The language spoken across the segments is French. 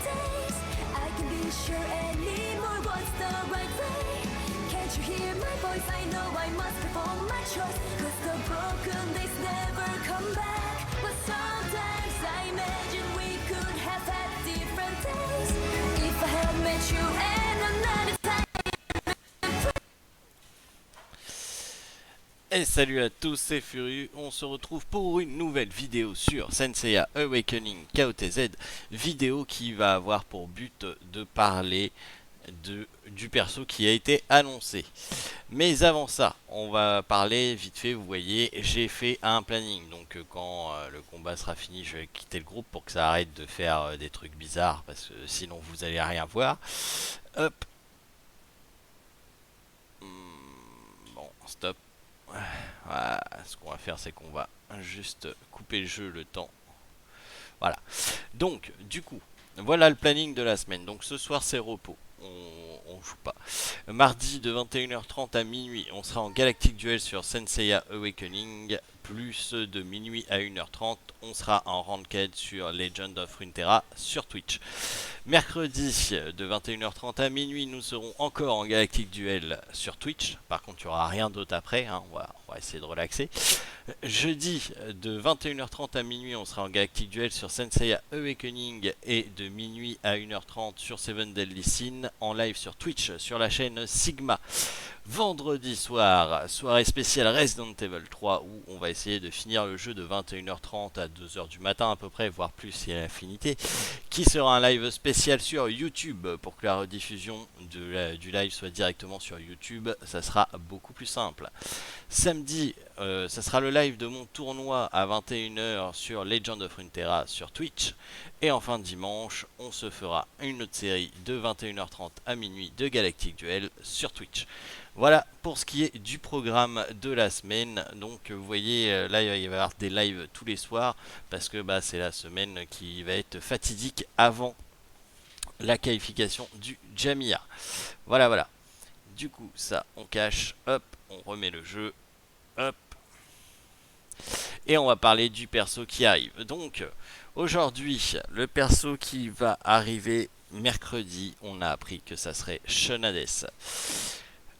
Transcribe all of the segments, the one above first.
days. I can be sure anymore what's the right way. Can't you hear my voice? I know I must perform my choice. Cause the broken days never come back. But sometimes I imagine we could have had different days. If I had met you and another time. Et salut à tous, c'est Furieux, on se retrouve pour une nouvelle vidéo sur Senseiya Awakening KOTZ, vidéo qui va avoir pour but de parler du perso qui a été annoncé. Mais avant ça, on va parler vite fait, vous voyez, j'ai fait un planning, donc quand le combat sera fini, je vais quitter le groupe pour que ça arrête de faire des trucs bizarres, parce que sinon vous allez rien voir. Hop. Bon, stop. Voilà, ce qu'on va faire, c'est qu'on va juste couper le jeu le temps. Voilà. Donc, du coup, voilà le planning de la semaine. Donc, ce soir, c'est repos. On joue pas. Mardi de 21h30 à minuit, on sera en Galactic Duel sur Senseiya Awakening. Plus de minuit à 1h30, on sera en Ranked sur Legend of Runeterra sur Twitch. Mercredi de 21h30 à minuit, nous serons encore en Galactic Duel sur Twitch. Par contre, il n'y aura rien d'autre après, hein. On va essayer de relaxer. Jeudi de 21h30 à minuit, on sera en Galactic Duel sur Senseiya Awakening. Et de minuit à 1h30 sur Seven Deadly Sin en live sur Twitch sur la chaîne Sigma. Vendredi soir, soirée spéciale Resident Evil 3 où on va essayer de finir le jeu de 21h30 à 2h du matin à peu près, voire plus si à l'infinité, qui sera un live spécial sur YouTube pour que la rediffusion du live soit directement sur YouTube, ça sera beaucoup plus simple. Samedi, ça sera le live de mon tournoi à 21h sur Legend of Runeterra sur Twitch. Et enfin dimanche, on se fera une autre série de 21h30 à minuit de Galactic Duel sur Twitch. Voilà pour ce qui est du programme de la semaine. Donc vous voyez, là il va y avoir des lives tous les soirs parce que c'est la semaine qui va être fatidique avant la qualification du Jamia. Voilà, voilà. Du coup, ça, on cache, hop, on remet le jeu, hop. Et on va parler du perso qui arrive. Donc, aujourd'hui, le perso qui va arriver mercredi, on a appris que ça serait Shonades.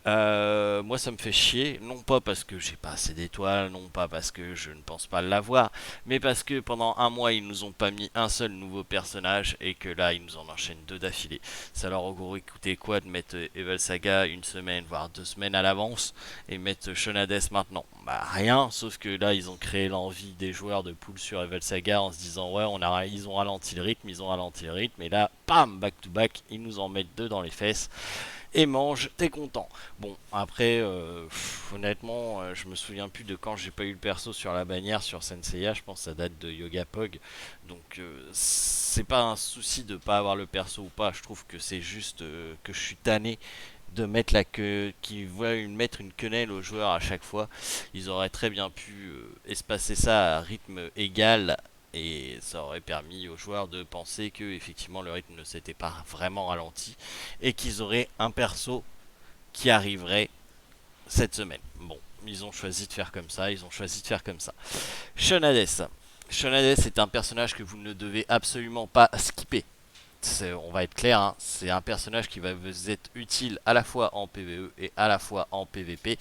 Moi ça me fait chier, non pas parce que j'ai pas assez d'étoiles, non pas parce que je ne pense pas l'avoir, mais parce que pendant un mois ils nous ont pas mis un seul nouveau personnage et que là ils nous en enchaînent deux d'affilée. Ça leur aurait coûté quoi de mettre Evil Saga une semaine voire 2 semaines à l'avance et mettre Shonades maintenant? Bah rien, sauf que là ils ont créé l'envie des joueurs de pool sur Evil Saga en se disant ouais ils ont ralenti le rythme, et là pam, back to back, ils nous en mettent deux dans les fesses. Et mange, t'es content. Bon, après, honnêtement, je me souviens plus de quand j'ai pas eu le perso sur la bannière sur Senseiya. Je pense que ça date de Yoga Pog. Donc, c'est pas un souci de pas avoir le perso ou pas. Je trouve que c'est juste que je suis tanné de mettre la queue, qui veulent mettre une quenelle aux joueurs à chaque fois. Ils auraient très bien pu espacer ça à rythme égal et ça aurait permis aux joueurs de penser que effectivement le rythme ne s'était pas vraiment ralenti et qu'ils auraient un perso qui arriverait cette semaine. Bon, ils ont choisi de faire comme ça, Shonades. Shonades est un personnage que vous ne devez absolument pas skipper. On va être clair, hein, c'est un personnage qui va vous être utile à la fois en PvE et à la fois en PvP.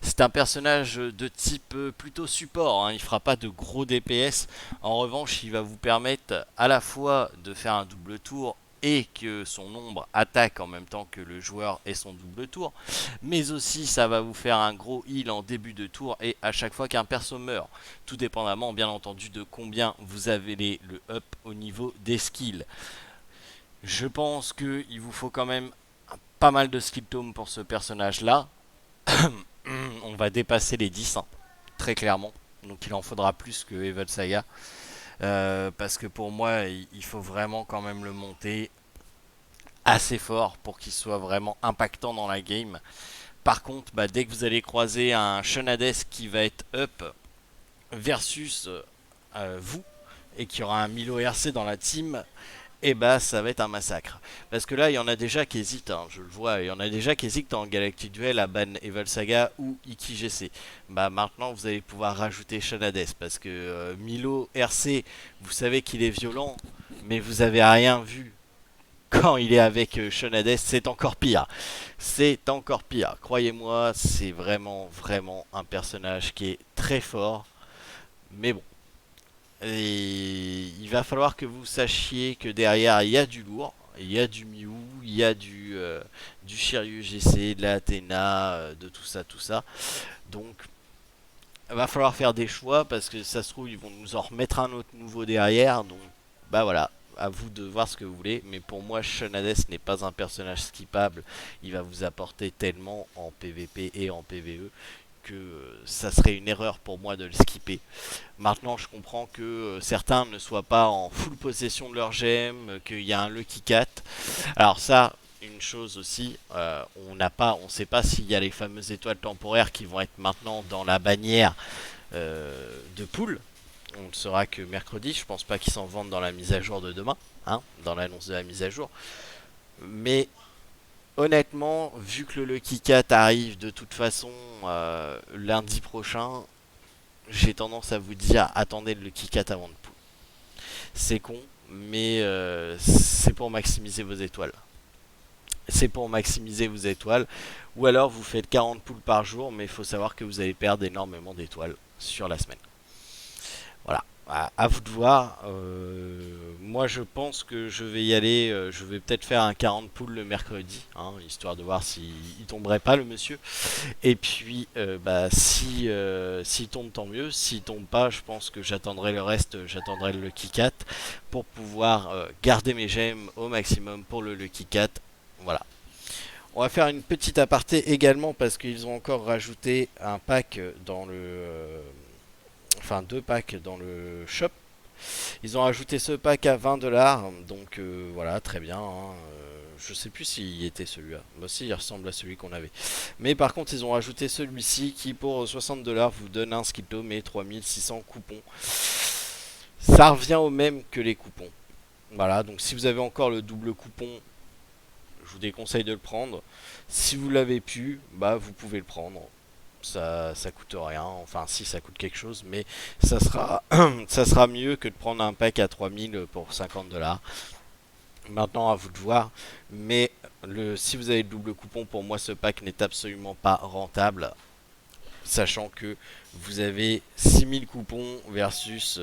C'est un personnage de type plutôt support, hein, il fera pas de gros DPS. En revanche, il va vous permettre à la fois de faire un double tour et que son ombre attaque en même temps que le joueur et son double tour. Mais aussi, ça va vous faire un gros heal en début de tour et à chaque fois qu'un perso meurt. Tout dépendamment, bien entendu, de combien vous avez le up au niveau des skills. Je pense qu'il vous faut quand même pas mal de skill tomes pour ce personnage là. On va dépasser les 10 hein, très clairement. Donc il en faudra plus que Evil Saga. Parce que pour moi il faut vraiment quand même le monter assez fort pour qu'il soit vraiment impactant dans la game. Par contre dès que vous allez croiser un Shonades qui va être up versus vous et qui aura un Milo RC dans la team, et ça va être un massacre. Parce que là, il y en a déjà qui hésitent, hein, je le vois, il y en a déjà qui hésitent en Galactic Duel à ban Evil Saga ou Iki GC. Maintenant, vous allez pouvoir rajouter Shonades, parce que Milo RC, vous savez qu'il est violent, mais vous avez rien vu quand il est avec Sean Hades, c'est encore pire. C'est encore pire. Croyez-moi, c'est vraiment, vraiment un personnage qui est très fort. Mais bon. Et il va falloir que vous sachiez que derrière, il y a du lourd. Il y a du Mew, il y a du Shiryu GC, de la Athéna, de tout ça, tout ça. Donc, il va falloir faire des choix parce que ça se trouve, ils vont nous en remettre un autre nouveau derrière. Donc, bah voilà, à vous de voir ce que vous voulez. Mais pour moi, Sean Hades n'est pas un personnage skippable. Il va vous apporter tellement en PvP et en PvE que ça serait une erreur pour moi de le skipper. Maintenant, je comprends que certains ne soient pas en full possession de leur gemme, qu'il y a un Lucky Cat. Alors ça, une chose aussi, on sait pas s'il y a les fameuses étoiles temporaires qui vont être maintenant dans la bannière de pool. On ne saura que mercredi. Je pense pas qu'ils s'en vendent dans la mise à jour de demain, hein, dans l'annonce de la mise à jour. Mais honnêtement, vu que le Lucky Cat arrive de toute façon lundi prochain, j'ai tendance à vous dire attendez le Lucky Cat avant de pool. C'est con, mais c'est pour maximiser vos étoiles. C'est pour maximiser vos étoiles. Ou alors vous faites 40 poules par jour, mais il faut savoir que vous allez perdre énormément d'étoiles sur la semaine. Voilà, à vous de voir. Moi je pense que je vais y aller. Je vais peut-être faire un 40 poules le mercredi, hein, histoire de voir s'il tomberait pas le monsieur. Et puis s'il tombe tant mieux. S'il tombe pas, je pense que j'attendrai le reste. J'attendrai le Lucky Cat pour pouvoir garder mes gemmes au maximum pour le Lucky Cat. Voilà. On va faire une petite aparté également parce qu'ils ont encore rajouté un pack dans le... enfin 2 packs dans le shop. Ils ont rajouté ce pack à 20$, donc voilà, très bien. Hein. Je sais plus s'il était celui-là. Moi aussi, il ressemble à celui qu'on avait. Mais par contre, ils ont rajouté celui-ci qui, pour 60$, vous donne un skill tome et 3600 coupons. Ça revient au même que les coupons. Voilà, donc si vous avez encore le double coupon, je vous déconseille de le prendre. Si vous l'avez pu, bah vous pouvez le prendre. Ça coûte rien, enfin si ça coûte quelque chose, mais ça sera ça sera mieux que de prendre un pack à 3000 pour 50$. Maintenant à vous de voir, mais si vous avez le double coupon, pour moi ce pack n'est absolument pas rentable, sachant que vous avez 6000 coupons versus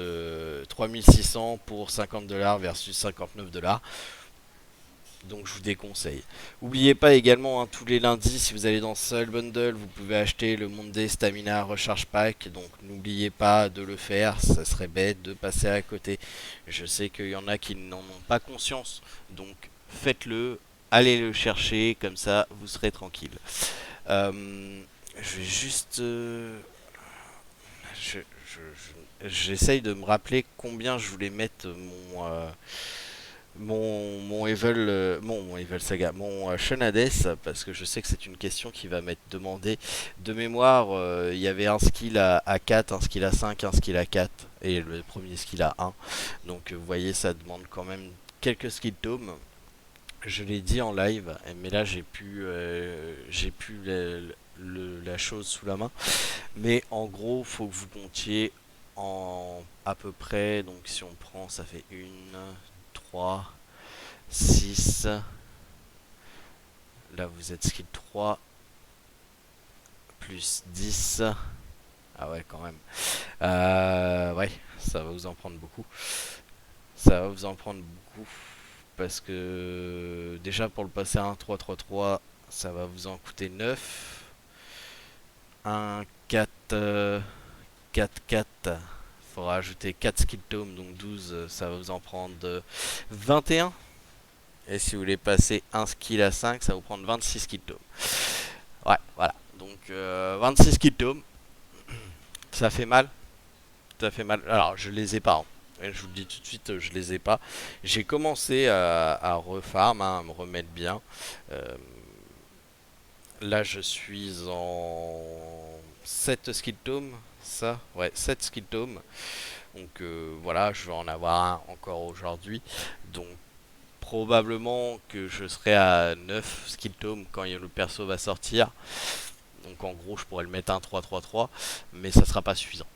3600 pour 50$ versus 59$. Donc je vous déconseille. N'oubliez pas également, hein, tous les lundis, si vous allez dans Soul Bundle, vous pouvez acheter le Monday Stamina Recharge Pack. Donc n'oubliez pas de le faire, ça serait bête de passer à côté. Je sais qu'il y en a qui n'en ont pas conscience, donc faites-le, allez le chercher, comme ça vous serez tranquille. Je vais juste... j'essaye de me rappeler combien je voulais mettre mon Evil Saga, mon Sean Hades, parce que je sais que c'est une question qui va m'être demandée. De mémoire, il y avait un skill à 4, un skill à 5, un skill à 4, et le premier skill à 1. Donc vous voyez, ça demande quand même quelques skill tomes. Je l'ai dit en live, mais là j'ai plus la chose sous la main. Mais en gros, faut que vous comptiez en à peu près, donc si on prend, ça fait 3, 6. Là vous êtes skill 3 plus 10. Ah ouais, quand même. Ouais, ça va vous en prendre beaucoup. Ça va vous en prendre beaucoup. Parce que déjà pour le passer à 1, 3, 3, 3, ça va vous en coûter 9. 1, 4, 4, 4. Faudra ajouter 4 skill tomes, donc 12, ça va vous en prendre 21. Et si vous voulez passer un skill à 5, ça va vous prendre 26 skill tomes. Ouais, voilà. Donc 26 skill tomes. Ça fait mal. Ça fait mal. Alors, je les ai pas. Hein. Et je vous le dis tout de suite, je les ai pas. J'ai commencé à refarm, hein, à me remettre bien. Là, je suis en 7 skill tomes. Ça, ouais, 7 skill tomes. Donc voilà, je vais en avoir un encore aujourd'hui. Donc probablement que je serai à 9 skill tomes quand le perso va sortir. Donc en gros, je pourrais le mettre un 3-3-3, mais ça sera pas suffisant.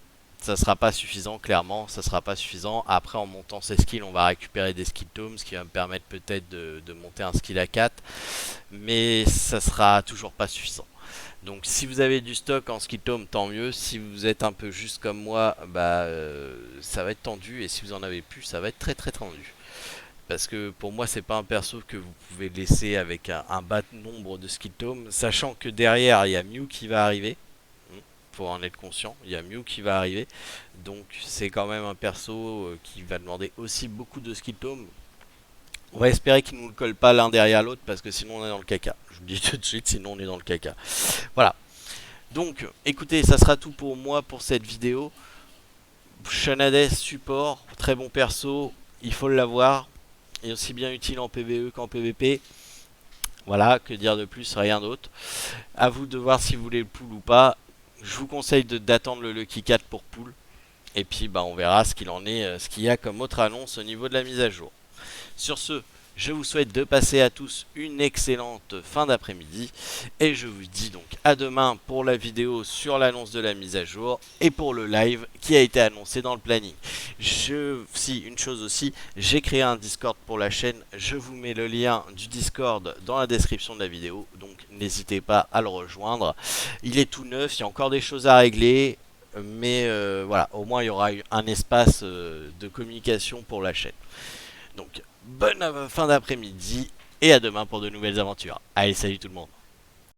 ça sera pas suffisant, clairement, ça sera pas suffisant. Après, en montant ses skills, on va récupérer des skill tomes, ce qui va me permettre peut-être de monter un skill à 4, mais ça sera toujours pas suffisant. Donc si vous avez du stock en skill tome, tant mieux. Si vous êtes un peu juste comme moi, bah ça va être tendu, et si vous en avez plus, ça va être très très tendu. Parce que pour moi, c'est pas un perso que vous pouvez laisser avec un bas nombre de skill tomes, sachant que derrière, il y a Mew qui va arriver. Faut en être conscient, il y a Mew qui va arriver, donc c'est quand même un perso qui va demander aussi beaucoup de skill tomes. On va espérer qu'ils nous le collent pas l'un derrière l'autre, parce que sinon on est dans le caca. Je vous le dis tout de suite, sinon on est dans le caca. Voilà. Donc, écoutez, ça sera tout pour moi pour cette vidéo. Shenades support, très bon perso, il faut l'avoir. Et aussi bien utile en PvE qu'en PvP. Voilà, que dire de plus, rien d'autre. À vous de voir si vous voulez le pull ou pas. Je vous conseille d'attendre le Lucky 4 pour pull. Et puis bah, on verra ce qu'il en est, ce qu'il y a comme autre annonce au niveau de la mise à jour. Sur ce, je vous souhaite de passer à tous une excellente fin d'après-midi. Et je vous dis donc à demain pour la vidéo sur l'annonce de la mise à jour et pour le live qui a été annoncé dans le planning. Si, une chose aussi, j'ai créé un Discord pour la chaîne. Je vous mets le lien du Discord dans la description de la vidéo. Donc n'hésitez pas à le rejoindre. Il est tout neuf, il y a encore des choses à régler. Mais voilà, au moins il y aura un espace de communication pour la chaîne. Donc bonne fin d'après-midi et à demain pour de nouvelles aventures. Allez, salut tout le monde.